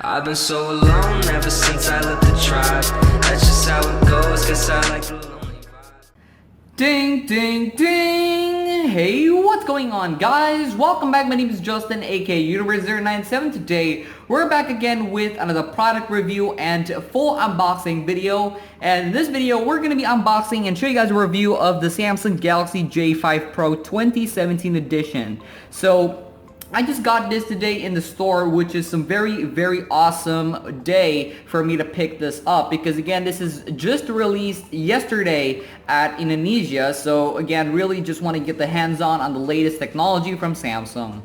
I've been so alone ever since I left the tribe. That's just how it goes, guess I like the lonely vibe. Ding, ding, ding! Hey, what's going on, guys? Welcome back. My name is Justin, aka Universe097. Today, we're back again with another product review and full unboxing video. And in this video, we're going to be unboxing and show you guys a review of the Samsung Galaxy J5 Pro 2017 edition. So, I just got this today in the store, which is some very awesome day for me to pick this up, because again, this is just released yesterday at Indonesia. So again, really just want to get the hands-on the latest technology from Samsung.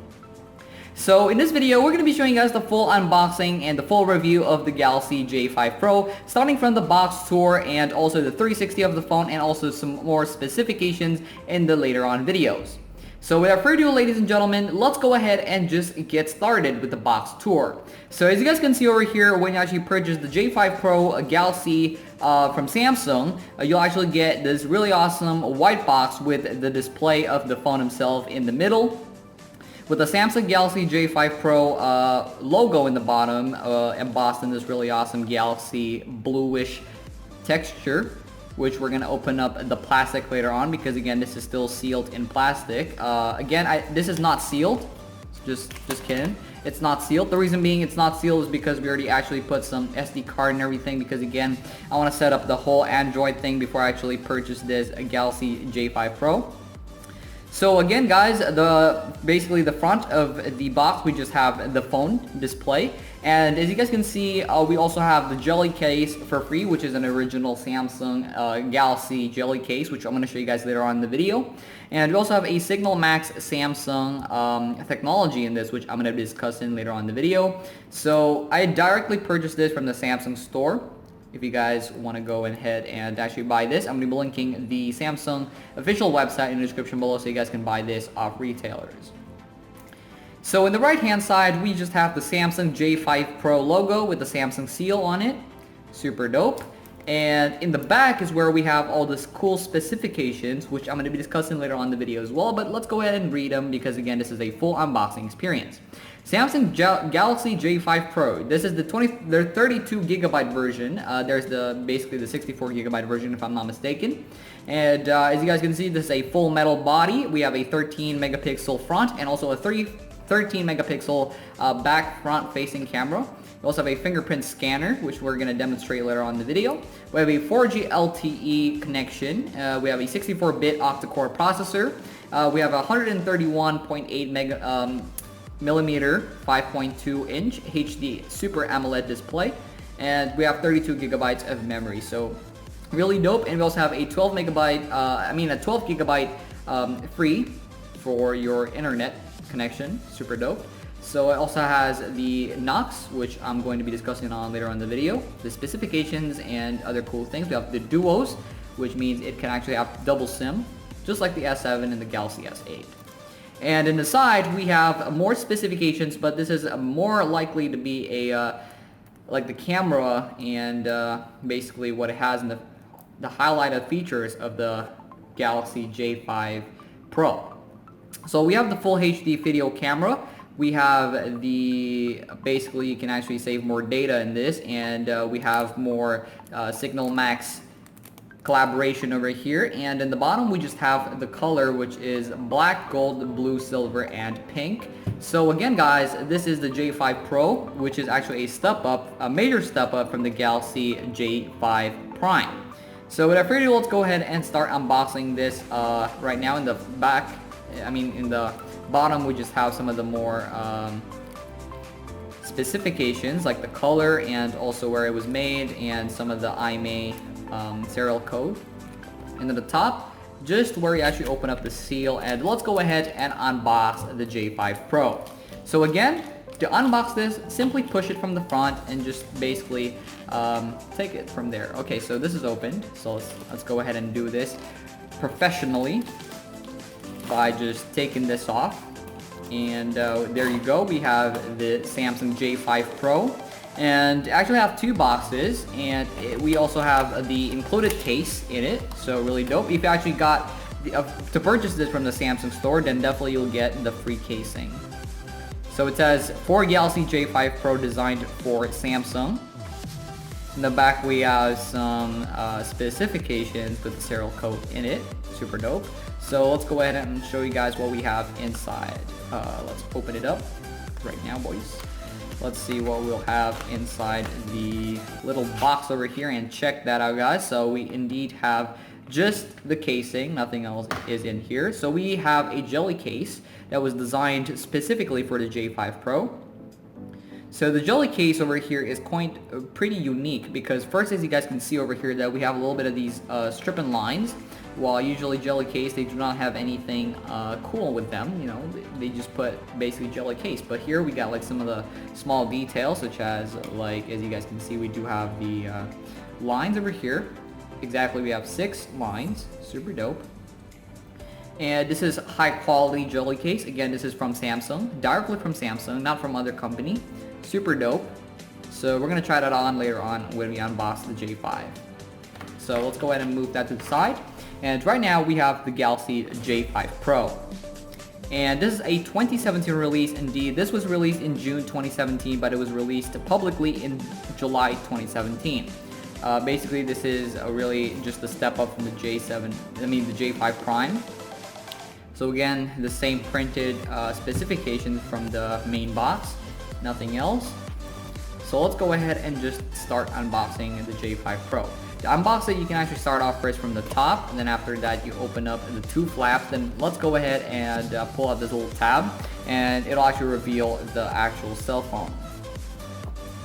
So in this video, we're going to be showing you guys the full unboxing and the full review of the Galaxy J5 Pro, starting from the box tour and also the 360 of the phone, and also some more specifications in the later on videos. So without further ado, ladies and gentlemen, let's go ahead and just get started with the box tour. So as you guys can see over here, when you actually purchase the J5 Pro Galaxy from Samsung, you'll actually get this really awesome white box with the display of the phone himself in the middle, with the Samsung Galaxy J5 Pro logo in the bottom, embossed in this really awesome Galaxy bluish texture, which we're going to open up the plastic later on, because again, this is still sealed in plastic. This is not sealed. Just kidding. It's not sealed. The reason being it's not sealed is because we already actually put some SD card and everything, because again, I want to set up the whole Android thing before I actually purchase this Galaxy J5 Pro. So again, guys, basically the front of the box, we just have the phone display, and as you guys can see, we also have the jelly case for free, which is an original Samsung Galaxy jelly case, which I'm going to show you guys later on in the video. And we also have a Signal Max Samsung technology in this, which I'm going to be discussing later on in the video. So I directly purchased this from the Samsung store. If you guys want to go ahead and actually buy this, I'm going to be linking the Samsung official website in the description below, so you guys can buy this off retailers. So in the right hand side, we just have the Samsung J5 Pro logo with the Samsung seal on it. Super dope. And in the back is where we have all this cool specifications, which I'm going to be discussing later on in the video as well. But let's go ahead and read them, because again, this is a full unboxing experience. Samsung Galaxy J5 Pro. This is their 32 gigabyte version. There's basically the 64 gigabyte version, if I'm not mistaken. And as you guys can see, this is a full metal body. We have a 13 megapixel front and also a 13 megapixel back front facing camera. We also have a fingerprint scanner, which we're going to demonstrate later on in the video. We have a 4G LTE connection. We have a 64-bit Octa-Core processor. We have a 131.8 millimeter 5.2 inch HD Super AMOLED display, and we have 32 gigabytes of memory. So really dope. And we also have a 12 gigabyte free for your internet connection. Super dope. So it also has the Knox, which I'm going to be discussing on later on in the video, the specifications and other cool things. We have the Duos, which means it can actually have double SIM, just like the S7 and the Galaxy S8. And in the side, we have more specifications, but this is more likely to be a like the camera and basically what it has in the highlighted features of the Galaxy J5 Pro. So we have the full HD video camera. We have basically you can actually save more data in this, and we have more Signal Max collaboration over here. And in the bottom, we just have the color, which is black, gold, blue, silver, and pink. So again, guys, this is the J5 Pro, which is actually a major step up from the Galaxy J5 Prime. So without further ado, let's go ahead and start unboxing this right now. In the in the bottom, we just have some of the more specifications, like the color and also where it was made, and some of the IMEI serial code. And at the top, just where you actually open up the seal. And let's go ahead and unbox the J5 Pro. So again, to unbox this, simply push it from the front and just basically take it from there. Okay, so this is opened. So let's go ahead and do this professionally by just taking this off. And there you go. We have the Samsung J5 Pro. And actually have two boxes, and we also have the included case in it, so really dope. If you actually got to purchase this from the Samsung store, then definitely you'll get the free casing. So it says for Galaxy J5 Pro designed for Samsung. In the back we have some specifications with the serial code in it. Super dope. So let's go ahead and show you guys what we have inside. Let's open it up right now, boys. Let's see what we'll have inside the little box over here and check that out, guys. So we indeed have just the casing, nothing else is in here. So we have a jelly case that was designed specifically for the J5 Pro. So the jelly case over here is quite pretty unique because first, as you guys can see over here, that we have a little bit of these stripping lines. While usually jelly case, they do not have anything cool with them, you know, they just put basically jelly case. But here we got like some of the small details, such as like, as you guys can see, we do have the lines over here. Exactly, we have 6 lines, super dope. And this is high quality jelly case. Again, this is from Samsung, directly from Samsung, not from other company. Super dope. So we're gonna try that on later on when we unbox the J5. So let's go ahead and move that to the side. And right now we have the Galaxy J5 Pro. And this is a 2017 release indeed. This was released in June 2017, but it was released publicly in July 2017. Basically, this is really just a step up from the the J5 Prime. So again, the same printed specifications from the main box, nothing else. So let's go ahead and just start unboxing the J5 Pro. To unbox it, you can actually start off first from the top, and then after that you open up the 2 flaps. Then let's go ahead and pull out this little tab, and it'll actually reveal the actual cell phone.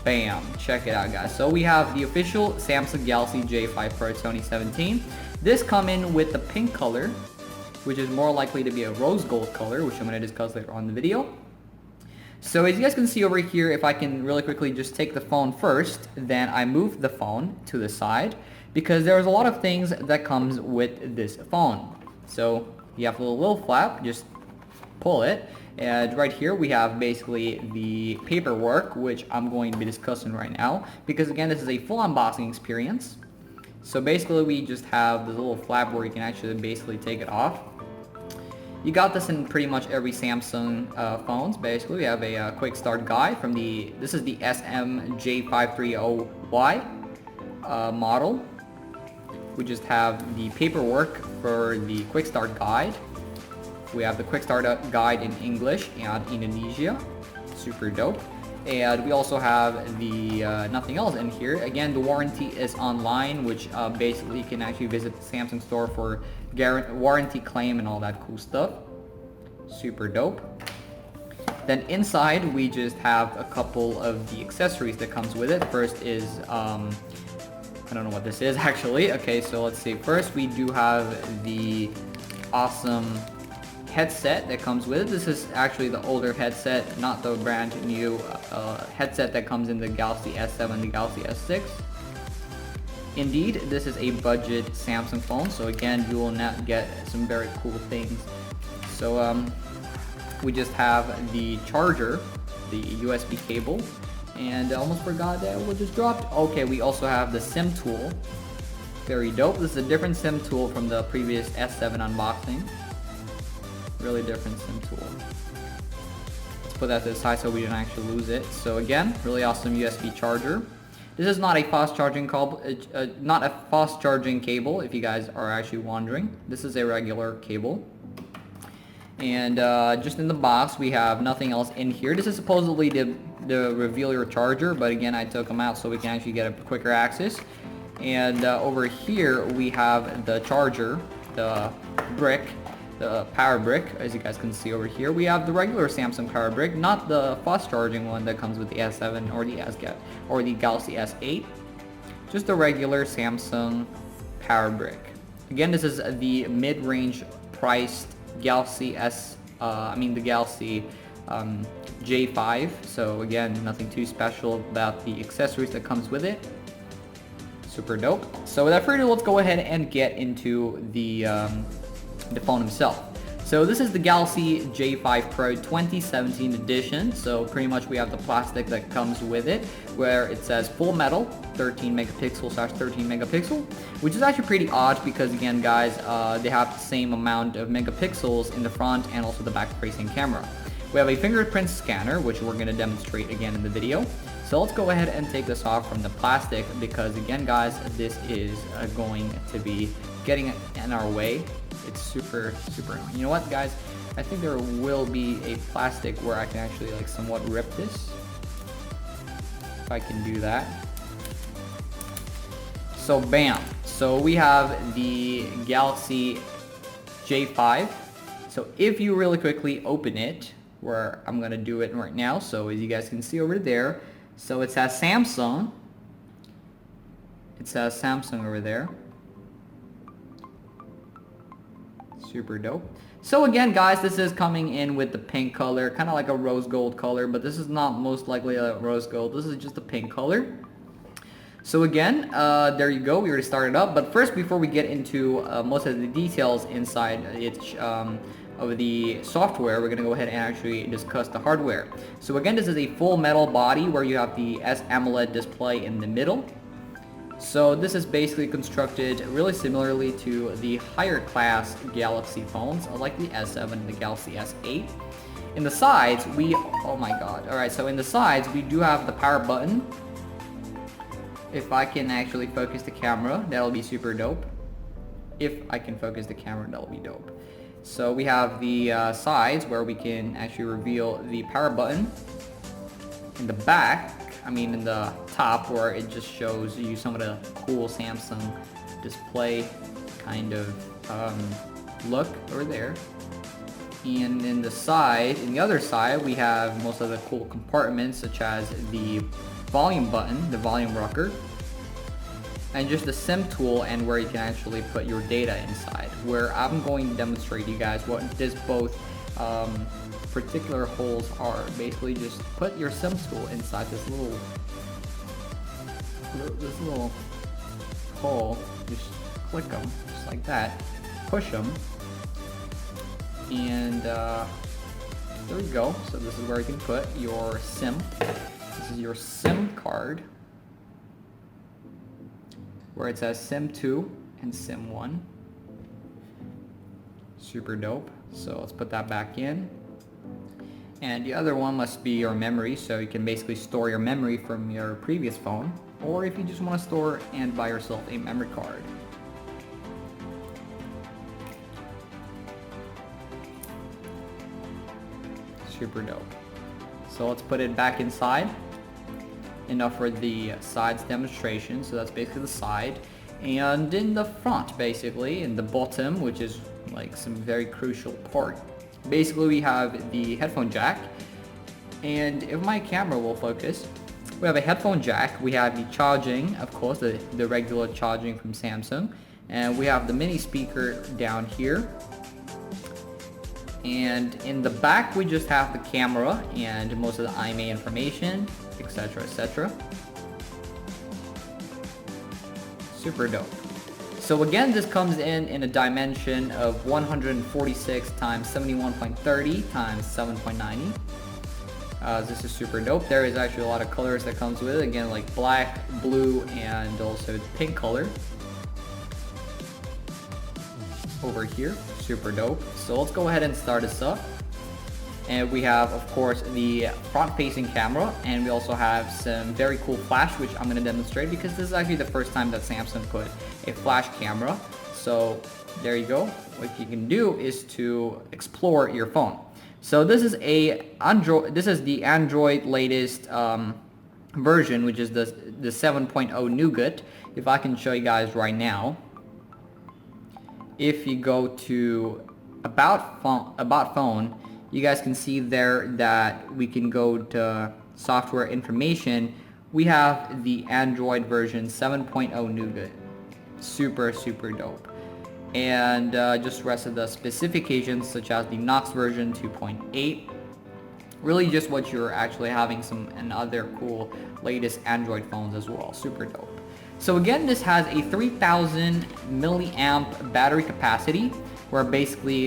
Bam, check it out, guys. So we have the official Samsung Galaxy J5 Pro 2017. This come in with the pink color, which is more likely to be a rose gold color, which I'm going to discuss later on in the video. So as you guys can see over here, if I can really quickly just take the phone first, then I move the phone to the side because there's a lot of things that comes with this phone. So you have a little flap, just pull it, and right here we have basically the paperwork, which I'm going to be discussing right now because again, this is a full unboxing experience. So basically we just have this little flap where you can actually basically take it off. You got this in pretty much every Samsung phones. Basically, we have a quick start guide from this is the SM-J530Y model. We just have the paperwork for the quick start guide. We have the quick start guide in English and Indonesia. Super dope. And we also have the nothing else in here. Again, the warranty is online, which basically you can actually visit the Samsung store for warranty claim and all that cool stuff. Super dope. Then inside we just have a couple of the accessories that comes with it. First is I don't know what this is actually. Okay, so let's see. First we do have the awesome headset that comes with it. This is actually the older headset, not the brand new headset that comes in the Galaxy S7 and the Galaxy S6. Indeed, this is a budget Samsung phone, so again, you will not get some very cool things. So we just have the charger, the USB cable, and I almost forgot that we just dropped. Okay, we also have the SIM tool. Very dope. This is a different SIM tool from the previous S7 unboxing. Really different SIM tool. Let's put that to the side so we don't actually lose it. So again, really awesome USB charger. This is not a fast charging cable, if you guys are actually wondering. This is a regular cable. And just in the box, we have nothing else in here. This is supposedly to reveal your charger, but again, I took them out so we can actually get a quicker access. And over here, we have the charger, the brick, the power brick, as you guys can see over here. We have the regular Samsung power brick, not the fast charging one that comes with the S7 or the Galaxy S8. Just the regular Samsung power brick. Again, this is the mid-range priced Galaxy the Galaxy J5. So again, nothing too special about the accessories that comes with it. Super dope. So without further ado, let's go ahead and get into the phone himself. So this is the Galaxy J5 Pro 2017 edition. So pretty much we have the plastic that comes with it, where it says full metal, 13 megapixel / 13 megapixel, which is actually pretty odd because again, guys, they have the same amount of megapixels in the front and also the back facing camera. We have a fingerprint scanner, which we're going to demonstrate again in the video. So let's go ahead and take this off from the plastic because again guys, this is going to be getting in our way. It's super annoying. You know what guys, I think there will be a plastic where I can actually like somewhat rip this. If I can do that. So bam. So we have the Galaxy J5. So if you really quickly open it, where I'm gonna do it right now, so as you guys can see over there, so it says Samsung. It says Samsung over there. Super dope. So again guys, this is coming in with the pink color, kind of like a rose gold color, but this is not most likely a rose gold. This is just a pink color. So again, there you go, we already started up, but first before we get into most of the details inside of the software, we're going to go ahead and actually discuss the hardware. So again, this is a full metal body where you have the sAmoled display in the middle. So this is basically constructed really similarly to the higher class Galaxy phones, like the S7 and the Galaxy S8. In the sides, oh my god, alright, so in the sides we do have the power button. If I can actually focus the camera, that'll be super dope. If I can focus the camera, that'll be dope. So we have the sides where we can actually reveal the power button. In the back, in the top, where it just shows you some of the cool Samsung display kind of look over there. And in the other side, we have most of the cool compartments such as the volume button, the volume rocker, and just the SIM tool and where you can actually put your data inside, where I'm going to demonstrate to you guys what this both particular holes are. Basically just put your SIM tool inside this little hole, just click them just like that, push them, and there we go. So this is where you can put your SIM. This is your SIM card, where it says SIM 2 and SIM 1. Super dope. So let's put that back in. And the other one must be your memory, so you can basically store your memory from your previous phone, or if you just want to store and buy yourself a memory card. Super dope. So let's put it back inside. Enough for the sides demonstration. So that's basically the side, and in the front, basically in the bottom, which is like some very crucial part, basically we have the headphone jack. And if my camera will focus, we have a headphone jack, we have the charging, of course, the regular charging from Samsung, and we have the mini speaker down here. And in the back we just have the camera and most of the IMEI information, etc, etc. Super dope. So again, this comes in a dimension of 146 times 71.30 times 7.90. This is super dope. There is actually a lot of colors that comes with it, again like black, blue, and also the pink color over here. Super dope. So let's go ahead and start this up. And we have, of course, the front-facing camera, and we also have some very cool flash, which I'm going to demonstrate because this is actually the first time that Samsung put a flash camera. So there you go. What you can do is to explore your phone. So this is the Android latest version, which is the 7.0 Nougat. If I can show you guys right now, if you go to about phone, you guys can see there that we can go to software information. We have the Android version 7.0 Nougat. Super dope. And just rest of the specifications such as the Knox version 2.8. Really just what you're actually having and other cool latest Android phones as well. Super dope. So again, this has a 3000 milliamp battery capacity, where basically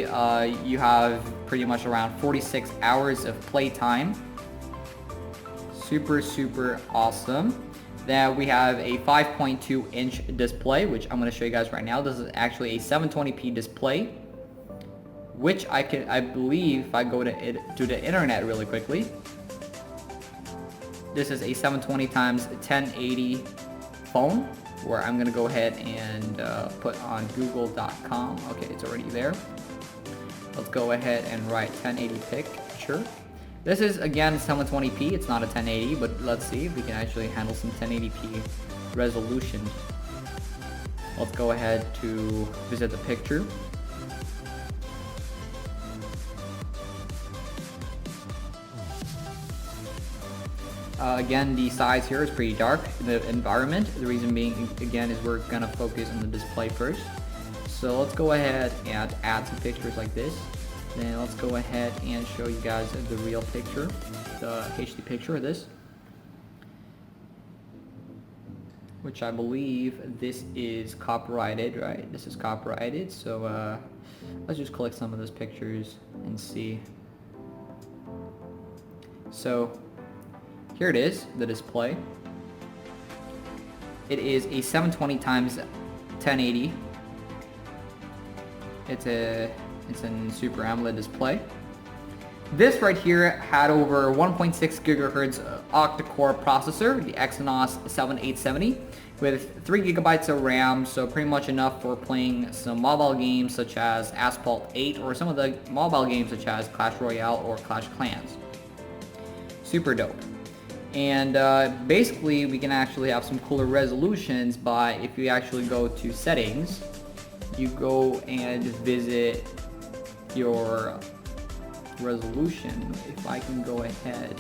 you have pretty much around 46 hours of playtime. Super awesome. Then we have a 5.2 inch display, which I'm going to show you guys right now. This is actually a 720p display, which I believe if I go to the internet really quickly, this is a 720 x 1080 phone, where I'm gonna go ahead and put on google.com. Okay, it's already there. Let's go ahead and write 1080 picture. This is again 720p, it's not a 1080, but let's see if we can actually handle some 1080p resolution. Let's go ahead to visit the picture. Again, the size here is pretty dark, the environment. The reason being, again, is we're gonna focus on the display first. So let's go ahead and add some pictures like this. Then let's go ahead and show you guys the real picture, the HD picture of this. Which I believe this is copyrighted, right? This is copyrighted, so let's just click some of those pictures and see. So here it is, the display. It is a 720 x 1080. It's a Super AMOLED display. This right here had over 1.6 gigahertz Octa-Core processor, the Exynos 7870, with 3 gigabytes of RAM, so pretty much enough for playing some mobile games such as Asphalt 8 or some of the mobile games such as Clash Royale or Clash Clans. Super dope. And basically we can actually have some cooler resolutions by, if you actually go to settings, you go and visit your resolution. If I can go ahead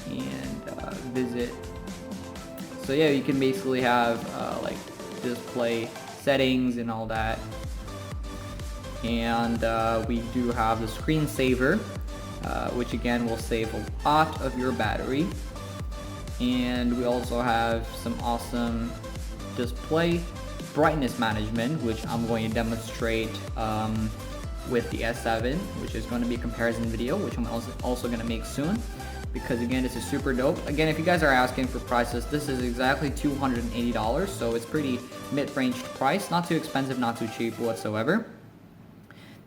and visit, so yeah, you can basically have like display settings and all that. And we do have the screensaver, which again will save a lot of your battery. And we also have some awesome display brightness management, which I'm going to demonstrate with the S7, which is going to be a comparison video, which I'm also going to make soon, because again, this is super dope. Again, if you guys are asking for prices, this is exactly $280, so it's pretty mid-range price, not too expensive, not too cheap whatsoever.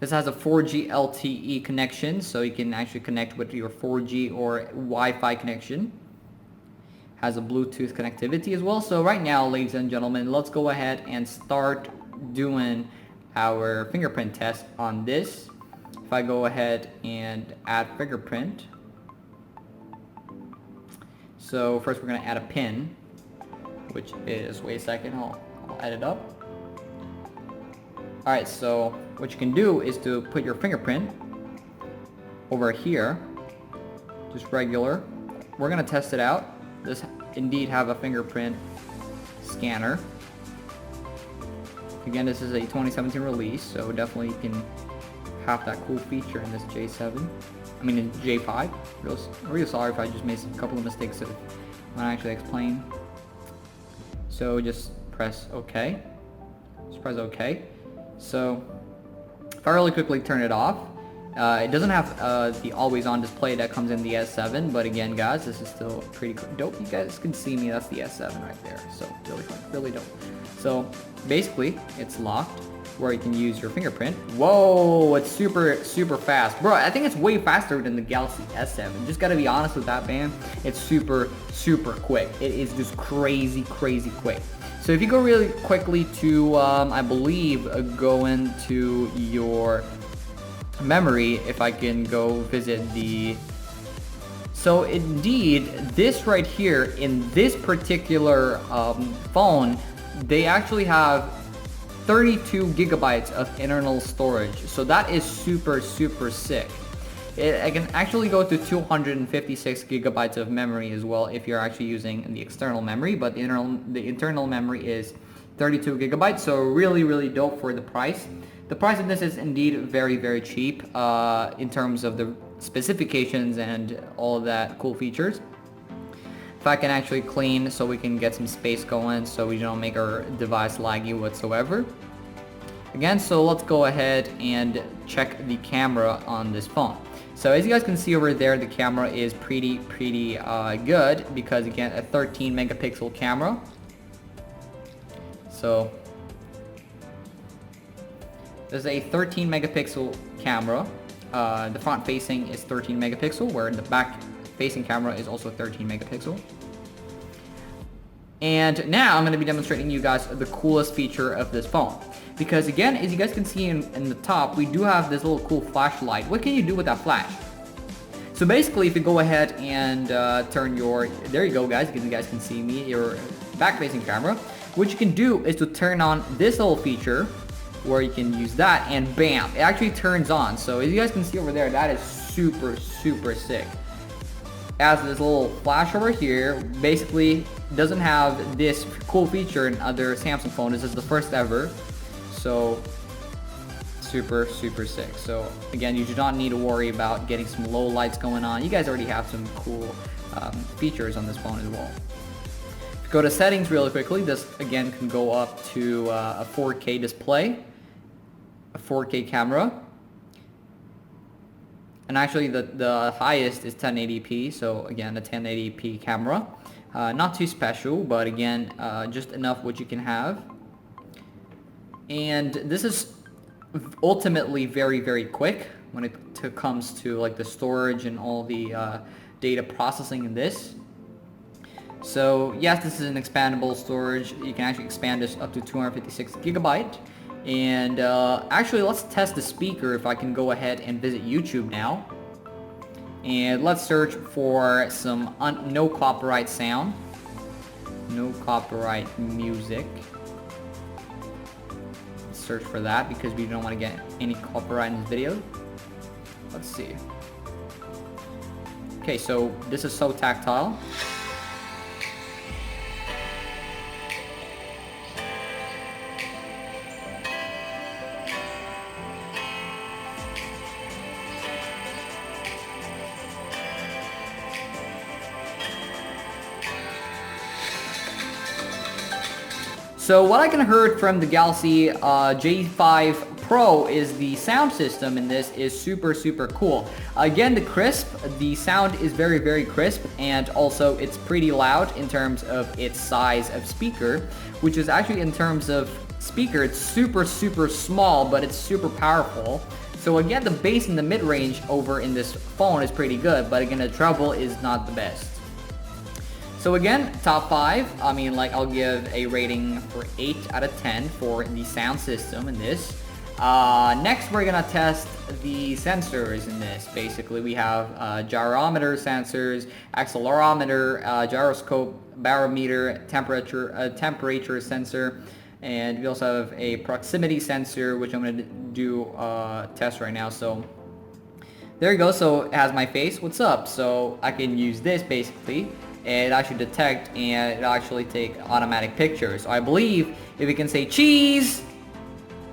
This has a 4G LTE connection, so you can actually connect with your 4G or Wi-Fi connection. Has a Bluetooth connectivity as well. So right now, ladies and gentlemen, let's go ahead and start doing our fingerprint test on this. If I go ahead and add fingerprint, so first we're gonna add a pin, which is, wait a second, I'll add it up. Alright, so what you can do is to put your fingerprint over here, just regular. We're gonna test it out. This indeed have a fingerprint scanner. Again, this is a 2017 release, so definitely you can have that cool feature in this J7. I mean in J5. Real sorry if I just made a couple of mistakes when I actually explain. So just press OK. Just press OK. So if I really quickly turn it off, it doesn't have the always-on display that comes in the S7, but again, guys, this is still pretty dope. You guys can see me. That's the S7 right there. So really fun, really dope. So basically, it's locked, where you can use your fingerprint. Whoa, it's super fast, bro. I think it's way faster than the Galaxy S7. Just gotta be honest with that, man. It's super quick. It is just crazy quick. So if you go really quickly to, I believe, go into your memory, if I can go visit the, so indeed this right here in this particular phone, they actually have 32 gigabytes of internal storage, so that is super sick. I can actually go to 256 gigabytes of memory as well if you're actually using the external memory, but the internal memory is 32 gigabytes, so really dope for the price. The price of this is indeed very cheap in terms of the specifications and all of that cool features. If I can actually clean so we can get some space going so we don't make our device laggy whatsoever. Again, so let's go ahead and check the camera on this phone. So as you guys can see over there, the camera is pretty good, because again, a 13 megapixel camera. So There's a 13 megapixel camera. The front facing is 13 megapixel, where the back facing camera is also 13 megapixel. And now I'm going to be demonstrating you guys the coolest feature of this phone. Because again, as you guys can see in the top, we do have this little cool flashlight. What can you do with that flash? So basically, if you go ahead and turn your, there you go guys, you guys can see me, your back facing camera. What you can do is to turn on this little feature where you can use that, and bam, it actually turns on. So as you guys can see over there, that is super sick. Has this little flash over here. Basically doesn't have this cool feature in other Samsung phones. This is the first ever. So super sick. So again, you do not need to worry about getting some low lights going on. You guys already have some cool features on this phone as well. If you go to settings really quickly, this again can go up to a 4K display, a 4K camera, and actually the highest is 1080p. So again, a 1080p camera, not too special, but again, just enough what you can have. And this is ultimately very quick when it comes to like the storage and all the data processing in this. So yes, this is an expandable storage. You can actually expand this up to 256 gigabyte. And actually, let's test the speaker. If I can go ahead and visit YouTube now, and let's search for some no copyright sound, no copyright music. Let's search for that because we don't want to get any copyright in this video. Let's see. Okay, so this is so tactile. So what I can heard from the Galaxy J5 Pro is the sound system in this is super cool. Again, the sound is very crisp, and also it's pretty loud in terms of its size of speaker, which is actually in terms of speaker, it's super small, but it's super powerful. So again, the bass in the mid-range over in this phone is pretty good, but again, the treble is not the best. So again, top 5, I mean, like, I'll give a rating for 8 out of 10 for the sound system in this. Next, we're gonna test the sensors in this. Basically, we have gyrometer sensors, accelerometer, gyroscope, barometer, temperature sensor, and we also have a proximity sensor, which I'm gonna do test right now. So there you go. So it has my face. What's up? So I can use this basically. It actually detect and it actually take automatic pictures. So I believe if we can say cheese,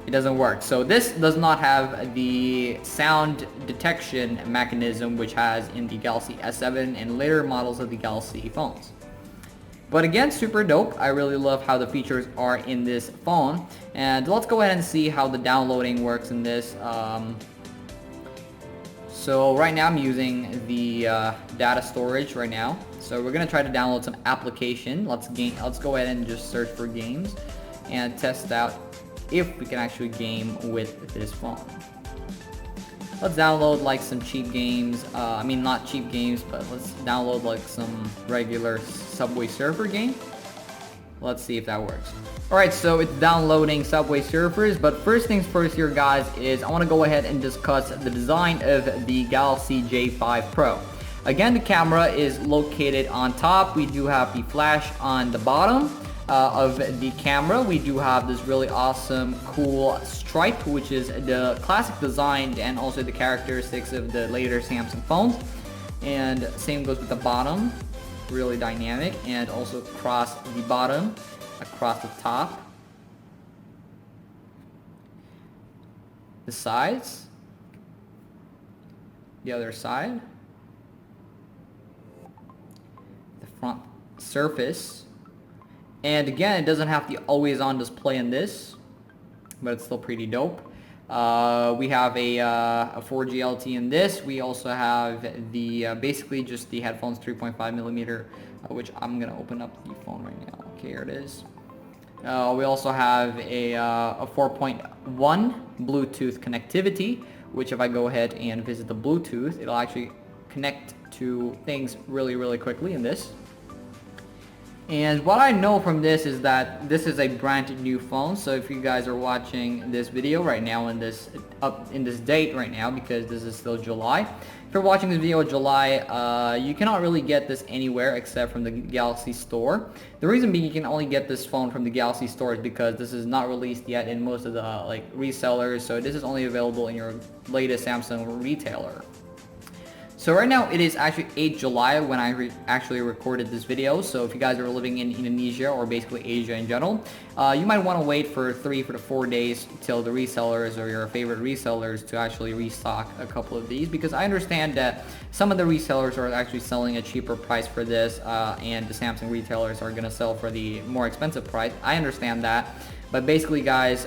it doesn't work. So this does not have the sound detection mechanism which has in the Galaxy S7 and later models of the Galaxy phones. But again, super dope. I really love how the features are in this phone. And let's go ahead and see how the downloading works in this. So right now I'm using the data storage right now. So we're gonna try to download some application. Let's go ahead and just search for games and test out if we can actually game with this phone. Let's download like some cheap games. I mean, not cheap games, but let's download like some regular Subway Surfer game. Let's see if that works. Alright, so it's downloading Subway Surfers, but first things first here, guys, is I want to go ahead and discuss the design of the Galaxy J5 Pro. Again, the camera is located on top. We do have the flash on the bottom of the camera. We do have this really awesome, cool stripe, which is the classic design and also the characteristics of the later Samsung phones. And same goes with the bottom. Really dynamic, and also across the bottom, across the top, the sides, the other side, the front surface, and again, it doesn't have the always on display in this, but it's still pretty dope. We have a 4G LTE in this. We also have the basically just the headphones 3.5 millimeter, which I'm gonna open up the phone right now. Okay, here it is. We also have a 4.1 Bluetooth connectivity, which if I go ahead and visit the Bluetooth, it'll actually connect to things really quickly in this. And what I know from this is that this is a brand new phone. So if you guys are watching this video right now in this date right now, because this is still July, if you're watching this video in July, you cannot really get this anywhere except from the Galaxy Store. The reason being you can only get this phone from the Galaxy Store is because this is not released yet in most of the resellers. So this is only available in your latest Samsung retailer. So right now it is actually 8 July when I actually recorded this video. So if you guys are living in Indonesia or basically Asia in general, you might want to wait for 3 to 4 days till the resellers or your favorite resellers to actually restock a couple of these, because I understand that some of the resellers are actually selling a cheaper price for this and the Samsung retailers are going to sell for the more expensive price. I understand that, but basically guys,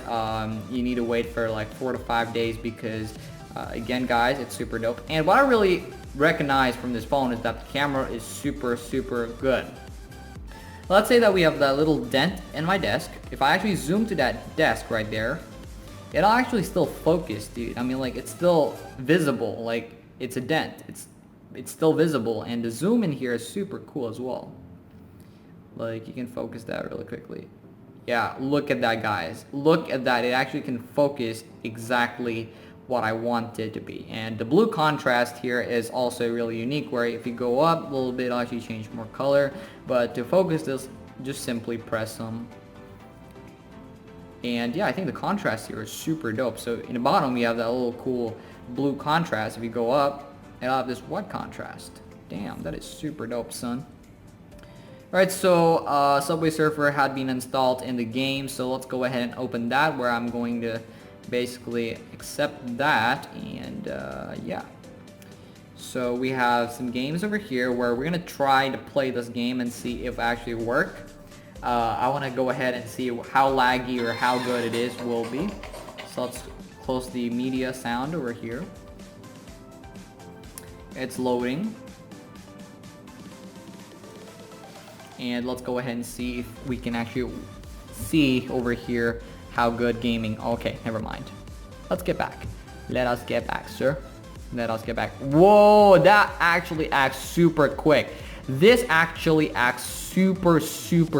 you need to wait for like 4 to 5 days because again guys, it's super dope. And what I really recognize from this phone is that the camera is super good. Let's say that we have that little dent in my desk. If I actually zoom to that desk right there, it'll actually still focus, dude. I mean, like, it's still visible. Like, it's a dent. It's still visible, and the zoom in here is super cool as well. Like, you can focus that really quickly. Yeah, look at that, guys. Look at that. It actually can focus exactly what I want it to be. And the blue contrast here is also really unique, where if you go up a little bit, it'll actually change more color. But to focus this, just simply press them. And yeah, I think the contrast here is super dope. So in the bottom, we have that little cool blue contrast. If you go up, it'll have this white contrast. Damn, that is super dope, son. Alright, so Subway Surfer had been installed in the game. So let's go ahead and open that, where I'm going to basically accept that. And yeah, so we have some games over here where we're gonna try to play this game and see if it actually work. I want to go ahead and see how laggy or how good it is will be. So let's close the media sound over here. It's loading, and let's go ahead and see if we can actually see over here how good gaming. Okay, never mind. Let's get back. Let us get back, sir. Let us get back. Whoa, that actually acts super quick. This actually acts super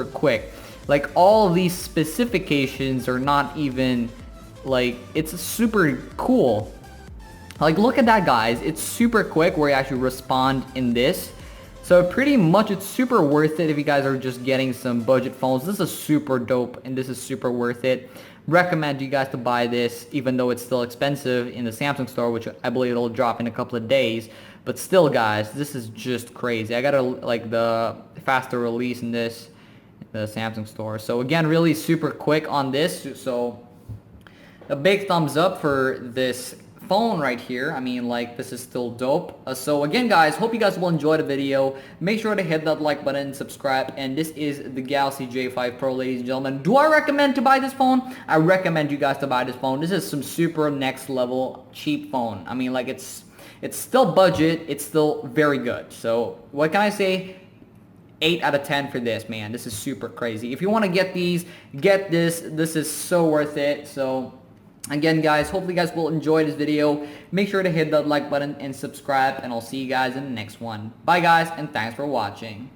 quick. Like, all of these specifications are not even like, it's super cool. Like, look at that, guys. It's super quick where you actually respond in this. So pretty much it's super worth it if you guys are just getting some budget phones. This is super dope and this is super worth it. Recommend you guys to buy this, even though it's still expensive in the Samsung store, which I believe it'll drop in a couple of days. But still, guys, this is just crazy. I got like the faster release in this in the Samsung store. So again, really super quick on this. So a big thumbs up for this phone right here. I mean, like, this is still dope. So again, guys, hope you guys will enjoy the video. Make sure to hit that like button and subscribe. And this is the Galaxy J5 Pro, ladies and gentlemen. Do I recommend to buy this phone? I recommend you guys to buy this phone. This is some super next level cheap phone. I mean, like, it's still budget. It's still very good. So what can I say? 8 out of 10 for this, man. This is super crazy. If you want to get these, get this. This is so worth it. So again, guys, hopefully you guys will enjoy this video. Make sure to hit that like button and subscribe, and I'll see you guys in the next one. Bye, guys, and thanks for watching.